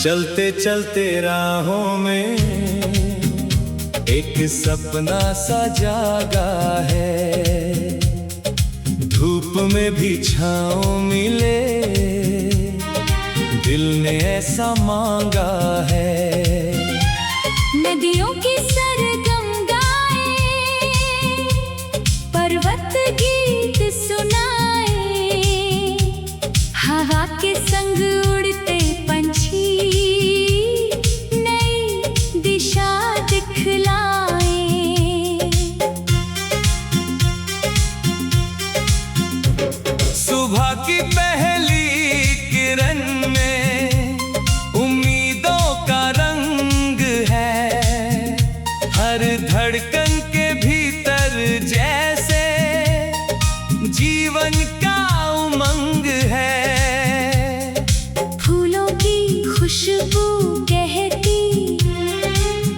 चलते चलते राहों में एक सपना सा जागा है, धूप में भी छाँव मिले दिल ने ऐसा मांगा है। नदियों की सरगम गाए, पर्वत गीत सुनाए, हवा के संग उड़ते पंछी नई दिशा दिखलाए। सुबह की पहली किरण में उम्मीदों का रंग है, हर धड़कन के भीतर जैसे जीवन का उमंग है। फूलों की खुशबू कहती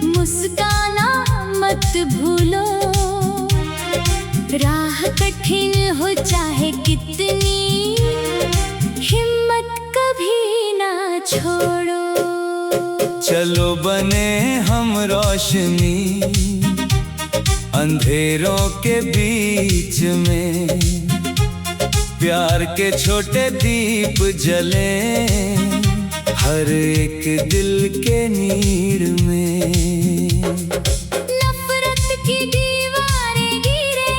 मुस्काना मत भूलो, राह कठिन हो चाहे कितनी, हिम्मत कभी ना छोड़ो। चलो बने हम रोशनी अंधेरों के बीच में, प्यार के छोटे दीप जले हर एक दिल के नीड़ में। नफरत की दीवारें गिरे,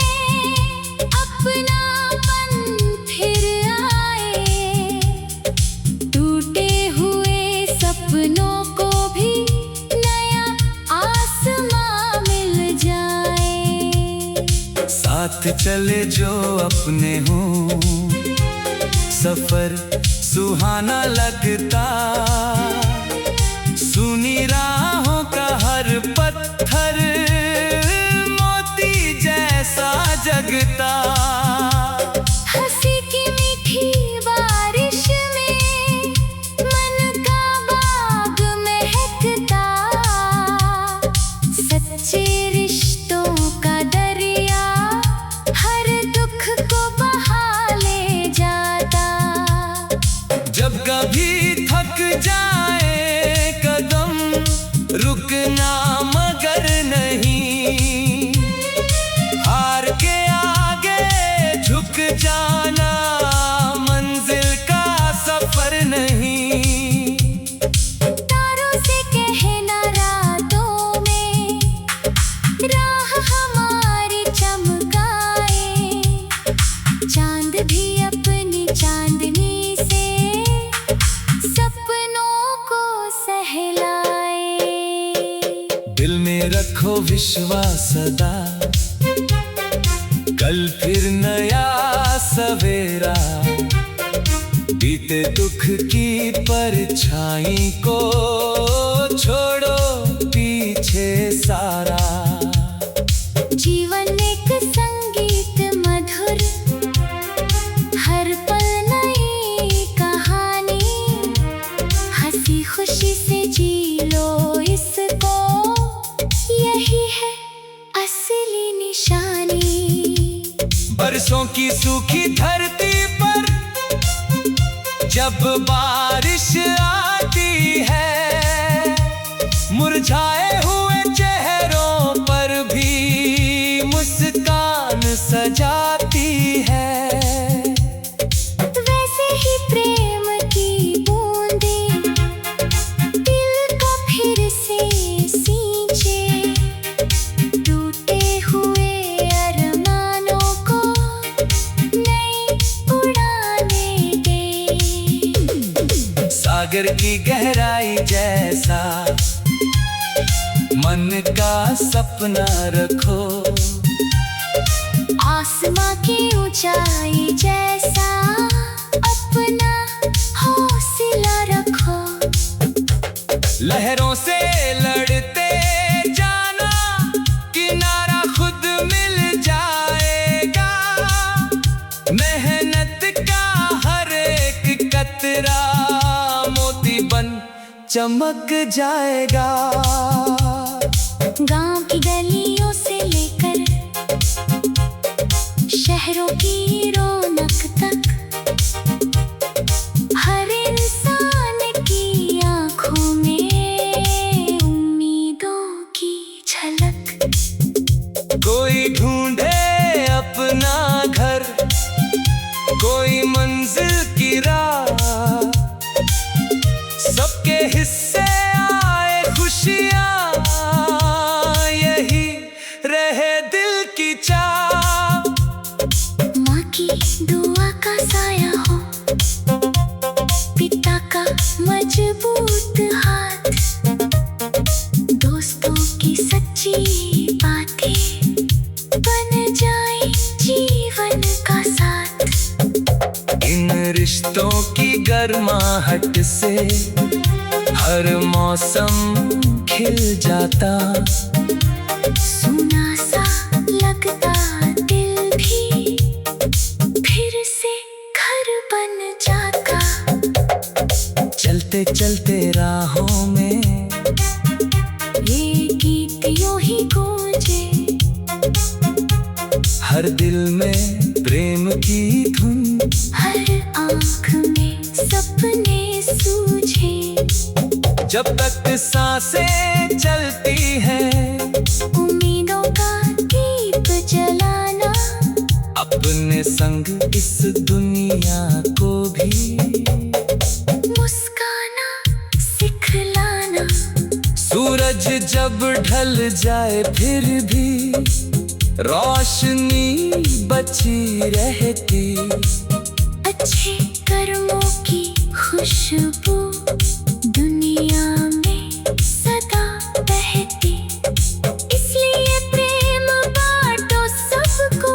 अपनापन फिर आए, टूटे हुए सपनों को भी नया आसमां मिल जाए। साथ चले जो अपने हों, सफर सुहाना लगता, सुनी राहों का हर पत्थर मोती जैसा जगता। हंसी की मीठी बारिश में मन का बाग महकता, सच्चे रिश्तों का दरिया हर दुख को बहा ले जाता। जब कभी थक जाए कदम रुकना मगर नहीं, हार के आगे झुक जाना मंजिल का सफर नहीं। तारों से कहना रातों में राह हमारी चमकाए, चांद भी अपनी चांदनी से सपनों को सहलाए। दिल में रखो विश्वास सदा, कल फिर नया सवेरा, बीते दुख की परछाई को छोड़ो पीछे सारा। जीवन एक संगीत मधुर, हर पल नई कहानी, हंसी खुशी से जी लो इसको, यही है असली निशानी। बरसों की सूखी धरती पर जब बारिश आती है, मुरझाए हुए चेहरों पर भी मुस्कान सजाती है। वैसे ही प्रेम की बूंदें दिल को फिर से सींचे, टूटे हुए अरमानों को नई उड़ानें दे। सागर की गहराई जैसा मन का सपना रखो, आसमां की ऊंचाई जैसा अपना हौसला रखो। लहरों से लड़ते जाना, किनारा खुद चमक जाएगा। गांव की गलियों से लेकर शहरों की रौनक तक, हर इंसान की आंखों में उम्मीदों की झलक। कोई ढूंढे अपना घर, कोई मंजिल की राह, सबके हिस्से आए खुशियाँ, यही रहे दिल की चाह। माँ की दुआ का साया हो, पिता का मजबूत हाथ, दोस्तों की सच्ची बातें बन जाए जीवन का साथ। इन रिश्तों की गर्माहट से हर मौसम खिल जाता। सुना सा लगता दिल भी फिर से घर बन जाता। चलते चलते राहों में ये गीत यूं ही गूंजे, हर दिल में प्रेम की धुन, हर आँख में सपने सूझे। जब तक सांसें चलती हैं, उम्मीदों का दीप जलाना, अपने संग इस दुनिया को भी मुस्काना सिखलाना। सूरज जब ढल जाए फिर भी रोशनी बची रहती। अच्छे कर्मों की खुशबू दुनिया में सदा बहती। इसलिए प्रेम बांटो सबको,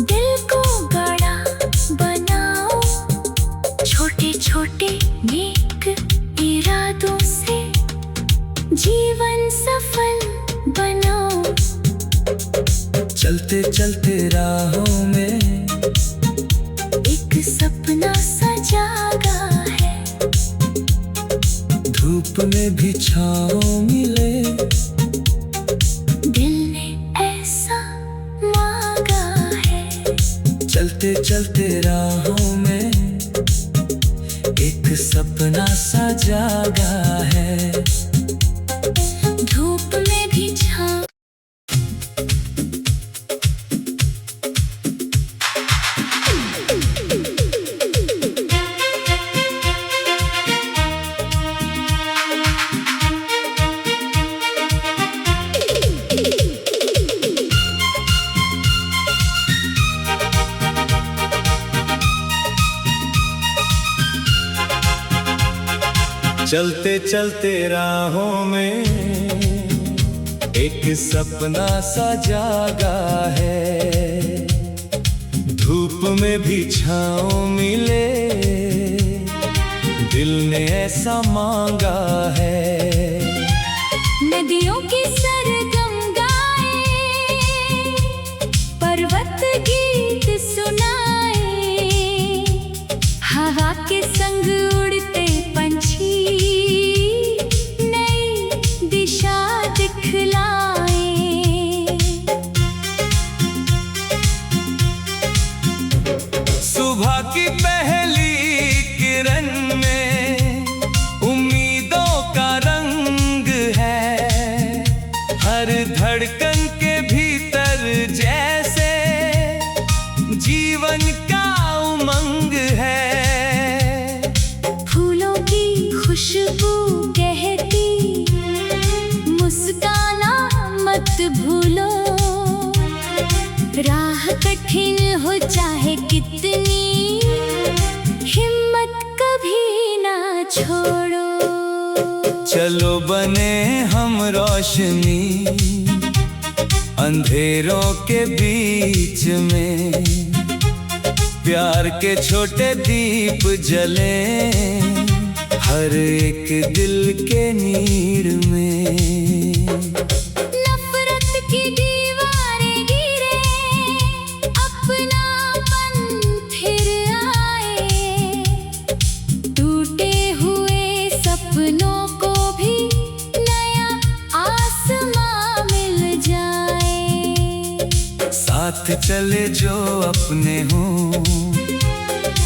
दिल को बड़ा बनाओ। छोटे छोटे नेक इरादों से जीवन सफल बनाओ। चलते चलते राहों में एक सपना सा जागा है, धूप में भी छाँव मिले। दिल ने ऐसा मांगा है। चलते चलते राहों में एक सपना सा जागा है। धूप में भी छाँव। चलते चलते राहों में एक सपना सा जागा है। धूप में भी छाँव मिले, दिल ने ऐसा मांगा है। नदियों की सरगम गाए, पर्वत गीत सुनाए, हवा के संग उड़ते पंछी नई दिशा दिखलाए। सुबह की पहली किरण में उम्मीदों का रंग है। हर धड़कन के भीतर जैसे जीवन का उमंग है। फूलों की खुशबू कहती, मुस्काना मत भूलो। राह कठिन हो चाहे कितनी, हिम्मत कभी ना छोड़ो। चलो बने हम रोशनी अंधेरों के बीच में, प्यार के छोटे दीप जले हर एक दिल के नीड़ में। नफरत की दीवारें गिरे, अपनापन फिर आए, टूटे हुए सपनों साथ चले जो अपने हों,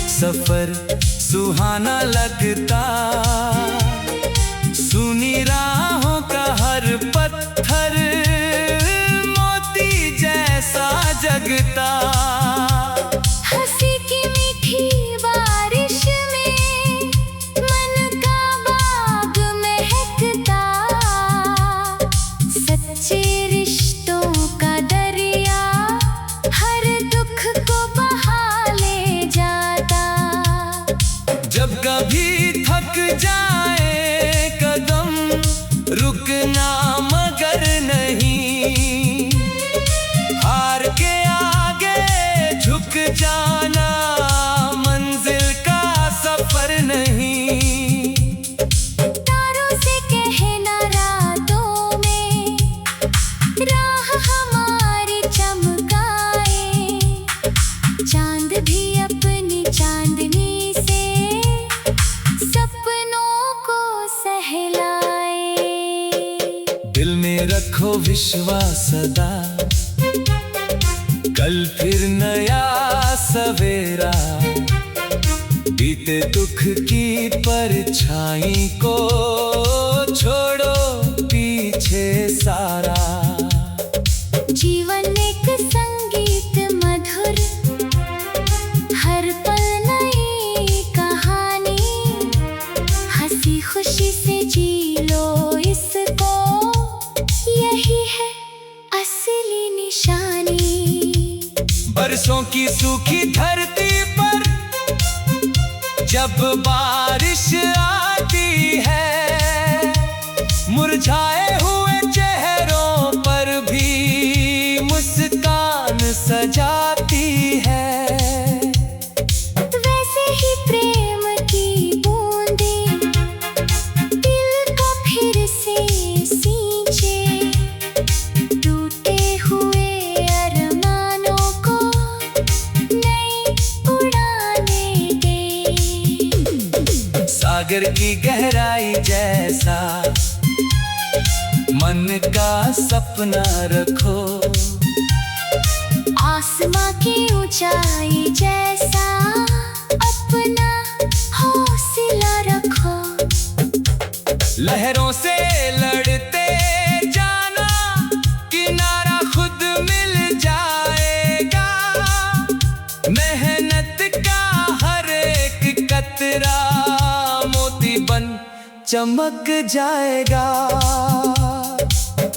सफर सुहाना लगता। सुनी राहों का हर पत्थर मोती जैसा जगता। हंसी की मीठी बारिश में मन का बाग महकता। सच्चे रिश्तों का दरिया हर दुख को बहा ले जाता। जब कभी थक जाए कदम रुकना मगर नहीं, हार के आगे झुक जाना मंजिल का सफर नहीं। तारों से कहना रातों में राह हमारी चमकाए। चांद भी अपनी चांदनी से सपनों को सहलाए। दिल में रखो विश्वास सदा, कल फिर नया सवेरा। बीते दुख की परछाई को छोड़ो पीछे सारा। जीवन एक संगीत मधुर, हर पल नई कहानी। हंसी खुशी से जी लो इसको, यही है असली निशानी। बरसों की सूखी धरती पर जब बारिश आती है, मुरझाए हुए चेहरों पर भी मुस्कान सजाती है। वैसे ही प्रेम की बूंदें दिल को फिर से सींचे। टूटे हुए अरमानों को नई उड़ाने दे। सागर की गहराई जैसा मन का सपना रखो। आसमां की ऊंचाई जैसा अपना हौसला रखो। लहरों से लड़ते जाना, किनारा खुद मिल जाएगा। मेहनत का हर एक कतरा मोती बन चमक जाएगा।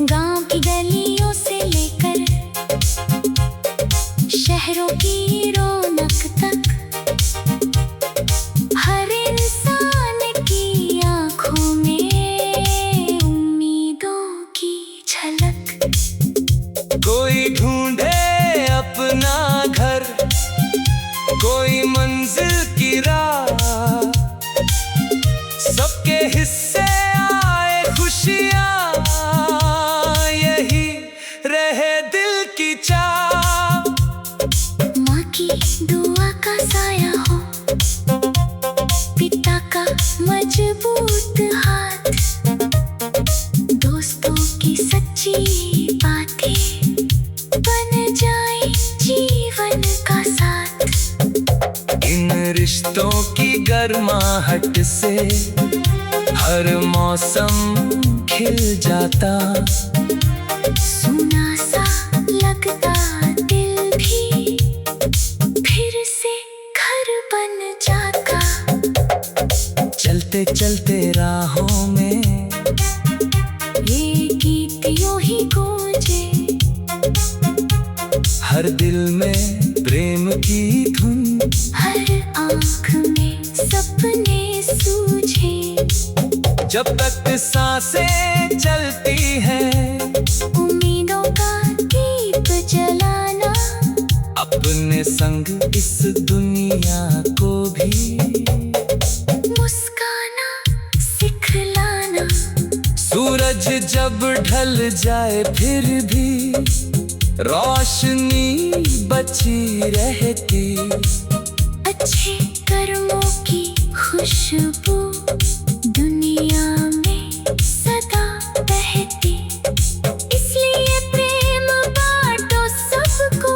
गांव की गलियों से लेकर शहरों की रौनक तक, हर इंसान की आंखों में उम्मीदों की झलक। कोई ढूंढे अपना घर, कोई मंजिल की राह। सबके हिस्से आए खुशियाँ, यही रहे दिल की चाह। माँ की दुआ का साया हो, पिता का मजबूत हाथ। दोस्तों की सच्ची बातें बन जाए जीवन का साथ। इन रिश्तों की गर्माहट से हर मौसम खिल जाता। सुना सा लगता दिल भी फिर से घर बन जाता। चलते चलते राहों में ये गीत यूं ही गूंजे। हर दिल में प्रेम की धुन, हर आँख में सपने सूझे। जब तक सांसें चलती हैं, उम्मीदों का दीप जलाना। अपने संग इस दुनिया को भी मुस्काना सिखलाना। सूरज जब ढल जाए फिर भी रोशनी बची रहती। अच्छे कर्मों की खुशबू दुनिया में सदा बहती। इसलिए प्रेम बांटो सबको,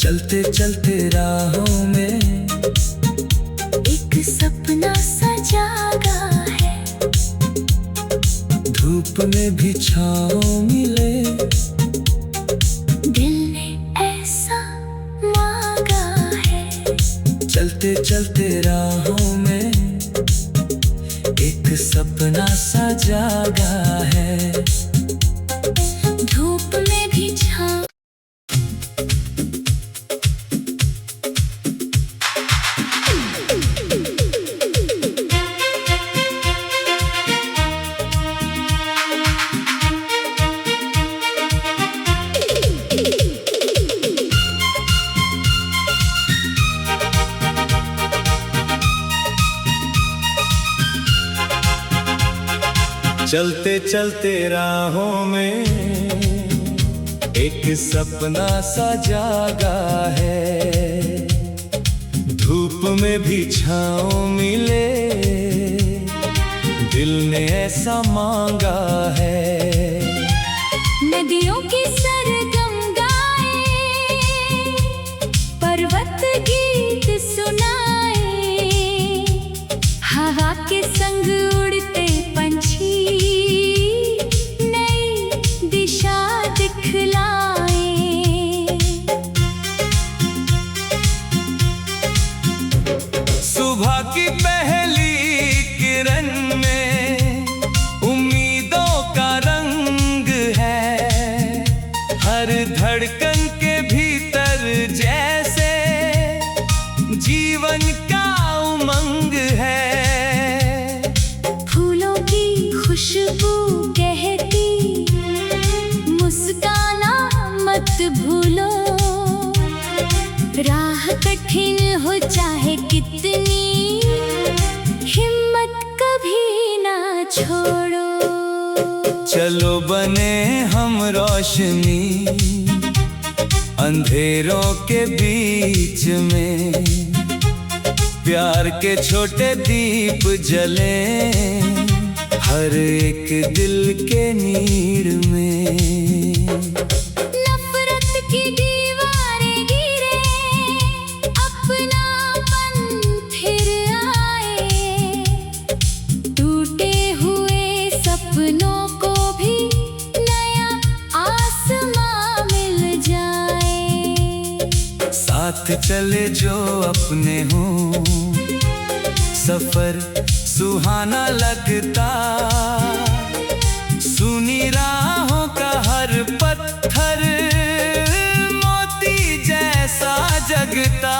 चलते चलते राहों में एक सपना सा जागा है। धूप में भी छाँव मिले, दिल ने ऐसा मांगा है। चलते चलते राहों में एक सपना सा जागा है। धूप में भी छाँव। चलते चलते राहों में एक सपना सा जागा है। धूप में भी छाँव मिले, दिल ने ऐसा मांगा है। नदियों की सरगम गाए, पर्वत गीत सुनाए, हवा के संग उड़ते पंछी नई दिशा दिखलाए। सुबह की पहली किरण में उम्मीदों का रंग है। हर धड़कन के भीतर जैसे जीवन का उमंग है। फूलों की खुशबू कहती, मुस्काना मत भूलो। राह कठिन हो चाहे कितनी, हिम्मत कभी ना छोड़ो। चलो बने हम रोशनी अंधेरों के बीच में। प्यार के छोटे दीप जले हर एक दिल के नीड़ में। नफरत की दीवारें गिरे, अपनापन फिर आए। टूटे हुए सपनों को भी नया आसमां मिल जाए। साथ चले जो अपने हों, सफर सुहाना लगता। सुनी राहों का हर पत्थर मोती जैसा जगता।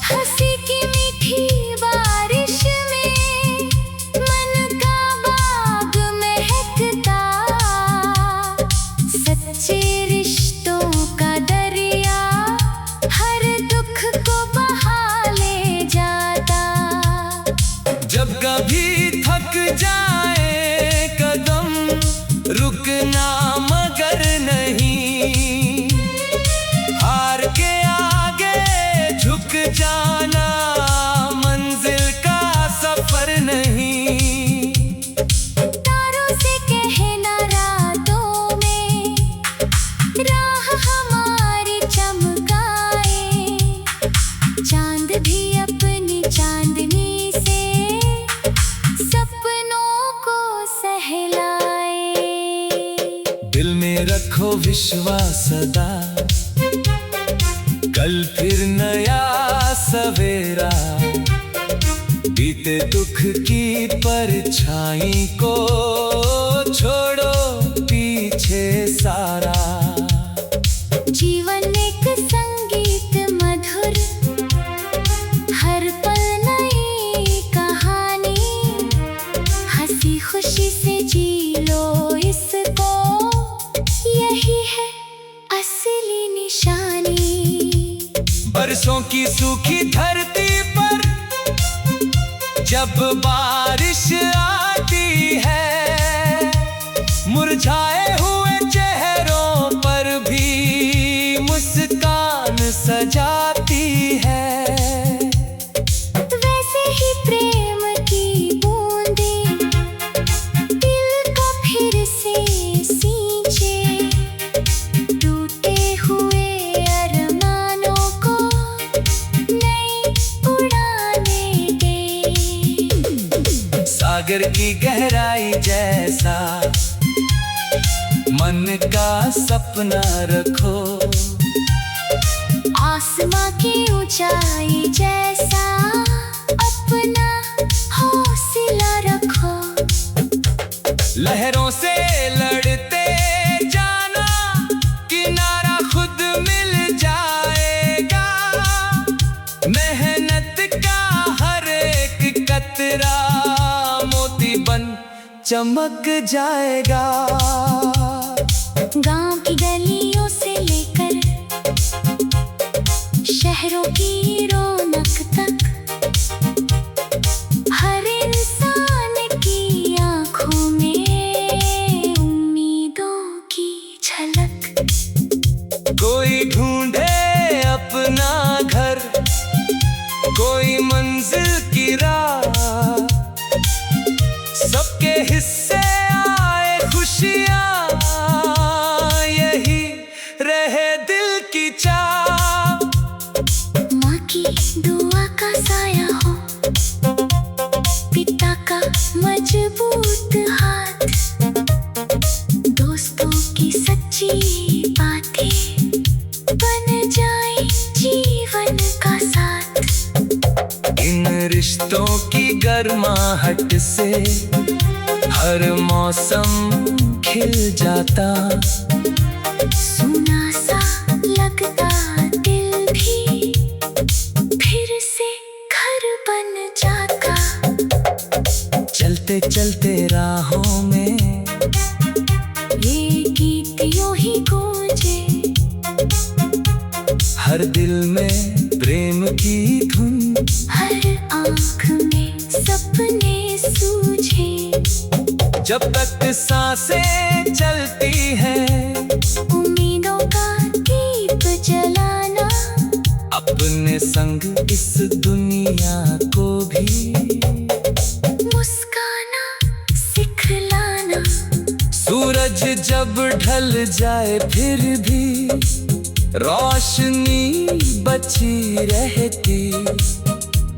हंसी की मीठी बारिश में मन का बाग महकता। सच्चे रिश्तों का दरिया हर दुख को बहा ले जाता। जब कभी थक जाए कदम, रुकना मगर नहीं। हार के आगे झुक जाना मंजिल का सफर नहीं। तारों से कहना रातों में, राह हमारी चमकाए। चांद भी अपनी चांदनी से सपनों को सहलाए। दिल में रखो विश्वास सदा, कल फिर नया सवेरा। बीते दुख की परछाई को छोड़ो पीछे सारा। जीवन एक संगीत मधुर, हर पल नई कहानी। हंसी खुशी से जी लो इसको, यही है असली निशानी। बरसों की सूखी धरती पर जब बारिश आती है, मुरझाए हुए चेहरों पर भी मुस्कान सजाती है। वैसे ही प्रेम की बूंदें दिल को फिर से सींचे। टूटे हुए अरमान सागर की गहराई जैसा मन का सपना रखो। आसमां की ऊंचाई जैसा अपना हौसला रखो। लहरों से लड़ते जाना, किनारा खुद मिल जाएगा। मेहनत का हर एक कतरा मोती बन चमक जाएगा। गांव की गलियों से लेकर शहरों की रौनक तक, हर इंसान की आंखों में उम्मीदों की झलक। कोई ढूंढे अपना घर, कोई मंजिल की राह, सबके हिस्से आए खुशियाँ, यही रहे दिल की चाह। माँ की दुआ का साया हो, पिता का मजबूत हाथ, दोस्तों की सच्ची बातें बन जाए जीवन का साथ। इन रिश्तों की गर्माहट से हर मौसम खिल जाता। सुना सा लगता दिल भी फिर से घर बन जाता। चलते चलते राहों में ये गीत यूं ही गूंजे, हर दिल में प्रेम की धुन, हर आँख में सपने सूझे। जब तक सांसें चलती हैं, उम्मीदों का दीप जलाना, अपने संग इस दुनिया को भी मुस्काना सिखलाना। सूरज जब ढल जाए फिर भी रोशनी बची रहती।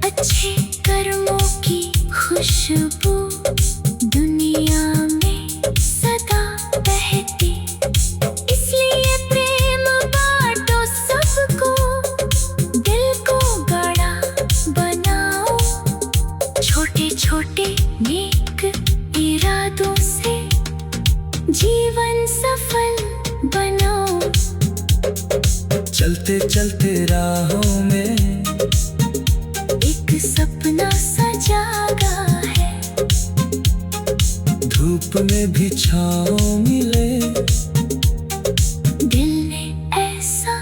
अच्छे कर्मों की खुशबू दुनिया में सदा बहती। इसलिए प्रेम बांटो सबको, दिल को बड़ा बनाओ। छोटे छोटे नेक इरादों से जीवन सफल बनाओ। चलते चलते राहों में एक सपना सा जागा है, धूप में भी छाँव मिले। दिल ने ऐसा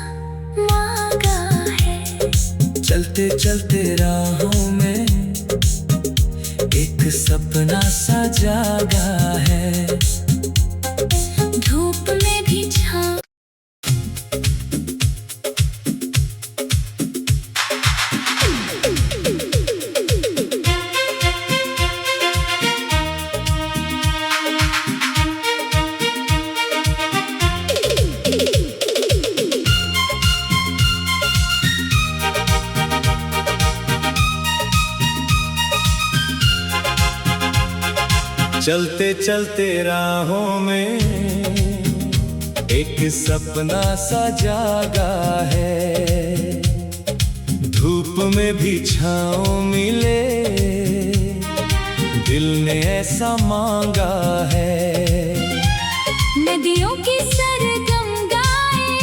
मांगा है। चलते चलते राहों में एक सपना सा जागा है, धूप में भी छाँव। चलते चलते राहों में एक सपना सा जागा है, धूप में भी छाँव मिले। दिल ने ऐसा मांगा है। नदियों की सरगम गाए,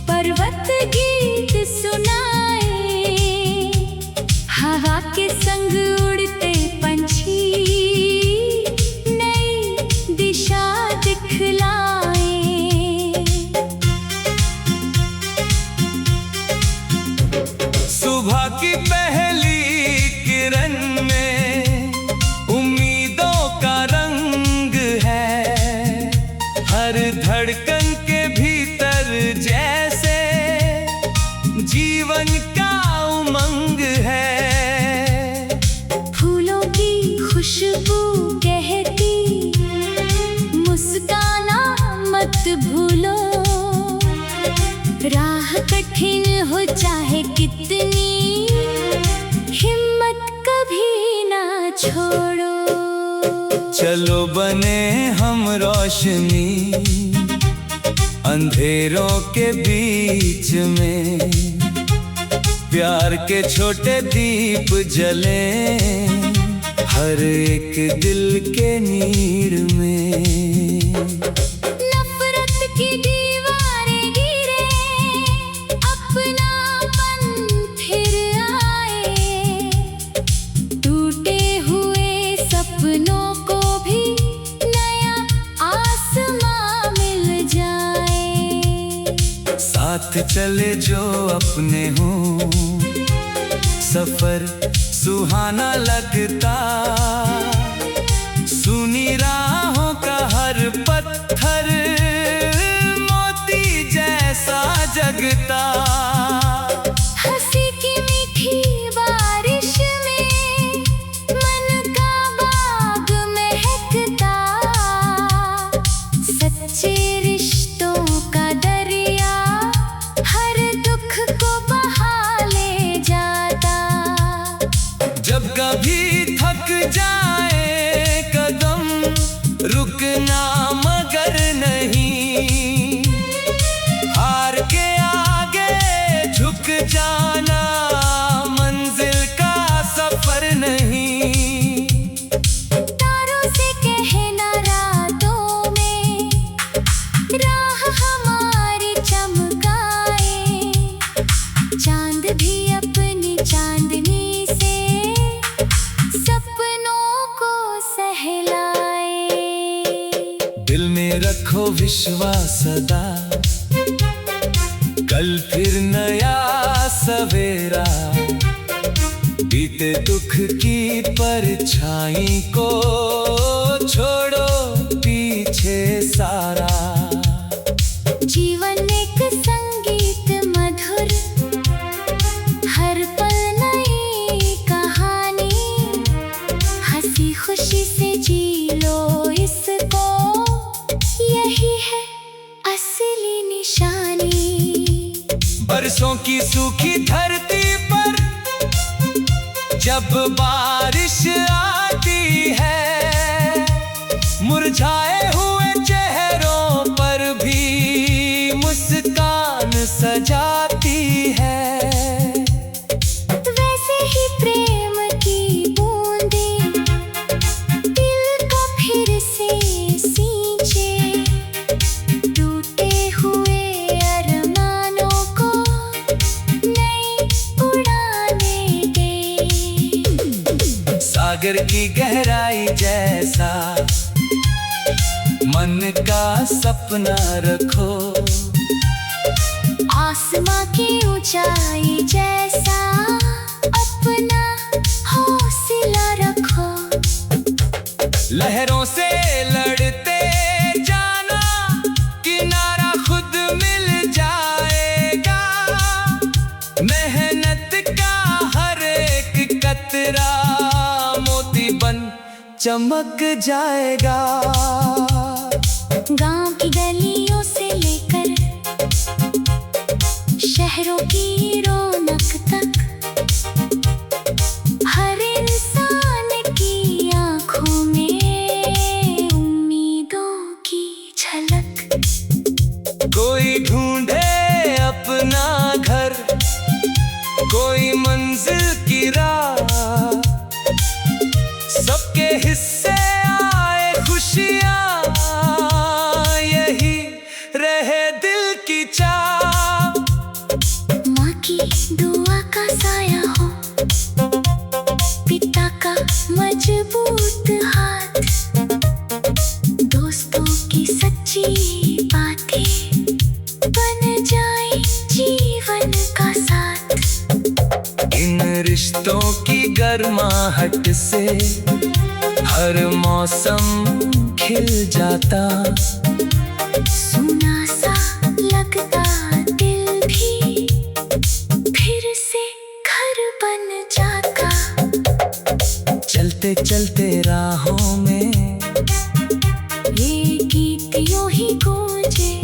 पर्वत गीत सुनाए, हवा के संग उड़ते पंछी नई दिशा दिखलाए। सुबह की पहली किरण में उम्मीदों का रंग है, हर धड़कन के भीतर जैसे जीवन का उमंग है। फूलों की खुशबू कहती, मुस्काना मत भूलो। राह कठिन हो चाहे कितनी, हिम्मत कभी ना छोड़ो। चलो बने हम रोशनी अंधेरों के बीच में, प्यार के छोटे दीप जले हर एक दिल के नीड़ में। नफरत की दीवारें गिरे, अपनापन फिर आए, टूटे हुए सपनों को भी नया आसमां मिल जाए। साथ चले जो अपने हों, सफर सुहाना लगता, सुनी राहों का हर पत्थर मोती जैसा जगता। हंसी की मीठी बारिश में मन का बाग महकता, सच्चे रिश्तों का दरिया हर दुख को बहा ले जाता। जब कभी थक जाए कदम रुकना मगर नहीं, हार के आगे झुक जाना मंजिल का सफर नहीं। तारों से कहना रातों में राह हमारी चमकाए, चांद भी अपनी चांदनी से सपनों को सहलाए। दिल में रखो विश्वास सदा, कल फिर नया सवेरा, बीते दुख की परछाई को छोड़ो पीछे सारा। जीवन एक संगीत मधुर, हर पल नई कहानी, हंसी खुशी से जी लो इसको, यही है असली निशानी। बरसों की सूखी धरती पर जब बारिश आती है, मुरझाए हुए चेहरों पर भी मुस्कान सजाती है। वैसे ही प्रेम की बूंदें दिल को फिर से सींचे, टूटे हुए अरमानों को नई उड़ाने दे। सागर की गहराई जैसा मन का सपना रखो, आसमां की ऊंचाई जैसा अपना हौसला रखो। लहरों से लड़ते जाना, किनारा खुद मिल जाएगा, मेहनत का हर एक कतरा मोती बन चमक जाएगा। गांव की गलियों से लेकर शहरों की रौनक तक, हर इंसान की आंखों में उम्मीदों की झलक। कोई ढूंढे अपना घर, कोई मंजिल की राह, सबके हिस्से आए खुशियाँ, यही रहे दिल की चाह। माँ की दुआ का साया हो, पिता का मजबूत हाथ, दोस्तों की सच्ची बातें बन जाए जीवन का साथ। इन रिश्तों की गर्माहट से हर मौसम खिल जाता, सुना सा लगता दिल भी फिर से घर बन जाता। चलते चलते राहों में ये गीत यूं ही गूंजे,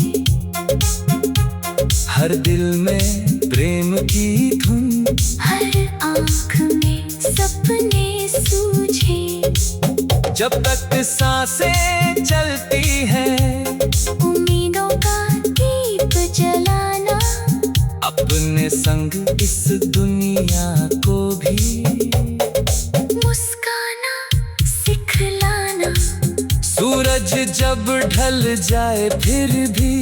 हर दिल में प्रेम की धुन, हर आँख में सपने सूझे। जब तक सांसें चलती हैं, उम्मीदों का दीप जलाना, अपने संग इस दुनिया को भी मुस्काना सिखलाना। सूरज जब ढल जाए फिर भी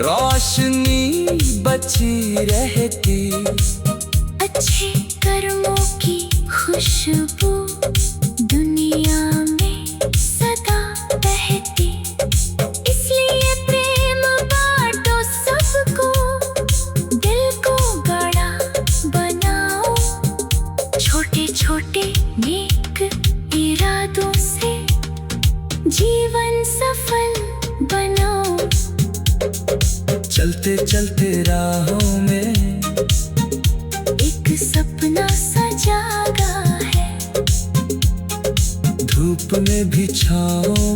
रोशनी बची रहती, अच्छे कर्मों की खुशबू दुनिया में सदा बहती। इसलिए प्रेम बांटो सबको, दिल को बड़ा बनाओ, छोटे छोटे नेक इरादों से जीवन सफल बनाओ। चलते चलते राहों में एक सपना सा जागा है, धूप में भी छाँव